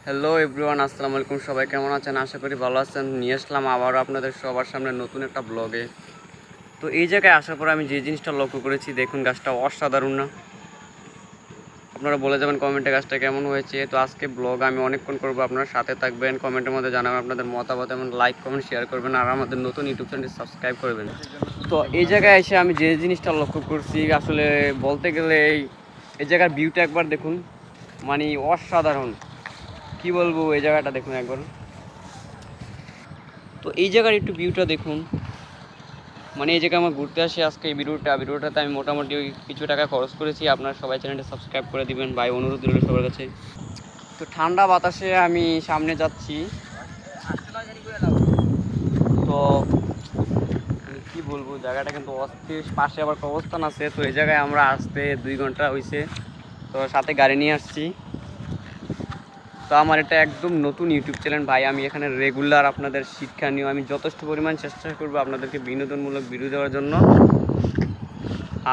Hello everyone, আসসালামু আলাইকুম। সবাই কেমন আছেন? আশা করি ভালো আছেন। নিয়ে আসলাম আবারও আপনাদের সবার সামনে নতুন একটা ব্লগে। তো এই জায়গায় আসার পর আমি যে জিনিসটা লক্ষ্য করেছি, দেখুন গাছটা অসাধারণ না? আপনারা বলে যাবেন কমেন্টে গাছটা কেমন হয়েছে। তো আজকে ব্লগ আমি অনেকক্ষণ করবো, আপনারা সাথে থাকবেন, কমেন্টের মধ্যে জানাবেন আপনাদের মতামত, এবং লাইক কমেন্ট শেয়ার করবেন, আর আমাদের নতুন ইউটিউব চ্যানেলটি সাবস্ক্রাইব করবেন। তো এই জায়গায় এসে আমি যে জিনিসটা লক্ষ্য করছি, আসলে বলতে গেলে এই জায়গার ভিউটা একবার দেখুন, মানে অসাধারণ। কি বলবো, এই জায়গাটা দেখুন একবার। তো এই জায়গার একটু ভিউটা দেখুন, মানে এই জায়গায় আমার ঘুরতে আসি আজকে। এই ভিডিওটাতে আমি মোটামুটি কিছু টাকা খরচ করেছি। আপনারা সবাই চ্যানেলটা সাবস্ক্রাইব করে দিবেন ভাই, অনুরোধ রইল সবার কাছে। তো ঠান্ডা বাতাসে আমি সামনে যাচ্ছি। তো কি বলবো, জায়গাটা কিন্তু অস্থির। পাশে আবার কবরস্থান আছে। তো এই জায়গায় আমরা আসতে 2 ঘন্টা হয়েছে। তো সাথে গাড়ি নিয়ে আসছি। তো আমার এটা একদম নতুন ইউটিউব চ্যানেল ভাই। আমি এখানে রেগুলার আপনাদের শিক্ষণীয়, আমি যথেষ্ট পরিমাণ চেষ্টা করবো আপনাদেরকে বিনোদনমূলক ভিডিও দেওয়ার জন্য।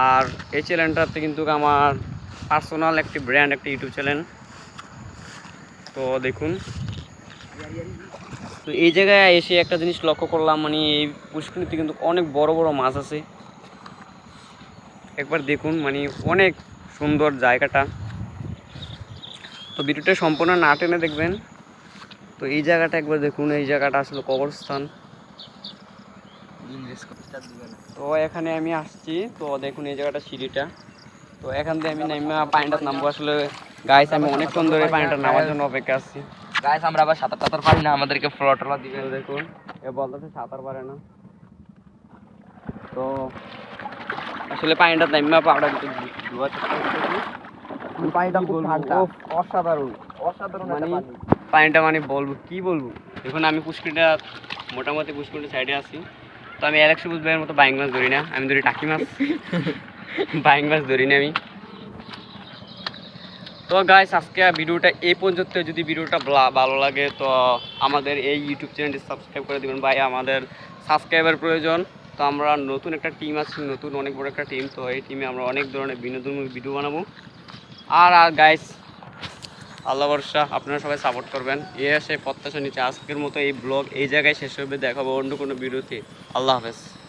আর এই চ্যানেলটাতে কিন্তু আমার পার্সোনাল একটি ব্র্যান্ড, একটা ইউটিউব চ্যানেল। তো দেখুন, তো এই জায়গায় এসে একটা জিনিস লক্ষ্য করলাম, মানে এই পুষ্করিণীতে কিন্তু অনেক বড় বড় মাছ আছে। একবার দেখুন, মানে অনেক সুন্দর জায়গাটা। তো ভিডিওটা সম্পূর্ণ না টেনে দেখবেন। তো এই জায়গাটা একবার দেখুন, এই জায়গাটা আসলে কবরস্থান। তো এখানে আমি আসছি। তো দেখুন এই জায়গাটা সিঁড়িটা। তো এখান থেকে আমি পানিটা নামবো। আসলে গাইস, আমি অনেকক্ষণ ধরে পানিটা নামার জন্য অপেক্ষা আসছি। গাইস, আমরা আবার সাঁতার টাতার পারি না, আমাদেরকে ফ্লোটলা দিবে। দেখুন, এ বলতেছে সাঁতার পারে না। তো আসলে পানিটা নামা পাউডার ধোয়ার চেষ্টা করতেছি। পানিটা খুব ঠান্ডা, অসাধারণ অসাধারণ মানে একটা পানি। পানিটা, মানে বলবো কি বলবো। দেখুন আমি পুষ্করিটা মোটামুটি পুষ্করির সাইডে আছি। তো আমি অ্যালেক্স বুঝবের মতো বাইং মাছ ধরি না, আমি ধরি টাকি মাছ। বাইং মাছ ধরি না আমি। তো গাইস, আজকে ভিডিওটা এই পর্যন্ত। যদি ভিডিওটা ভালো লাগে তো আমাদের এই ইউটিউব চ্যানেলটি সাবস্ক্রাইব করে দেবেন ভাই, আমাদের সাবস্ক্রাইবার প্রয়োজন। তো আমরা নতুন একটা টিম আছি, নতুন অনেক বড় একটা টিম। তো এই টিমে আমরা অনেক ধরনের বিনোদনমূলক ভিডিও বানাবো। আর গাইস, আল্লাহ ভরসা, আপনারা সবাই সাপোর্ট করবেন। এ এসে প্রত্যাশা নিচ্ছে। আজকের মতো এই ব্লগ এই জায়গায় শেষ হবে। দেখাবো অন্য কোনো ভিডিওতে। আল্লাহ হাফেজ।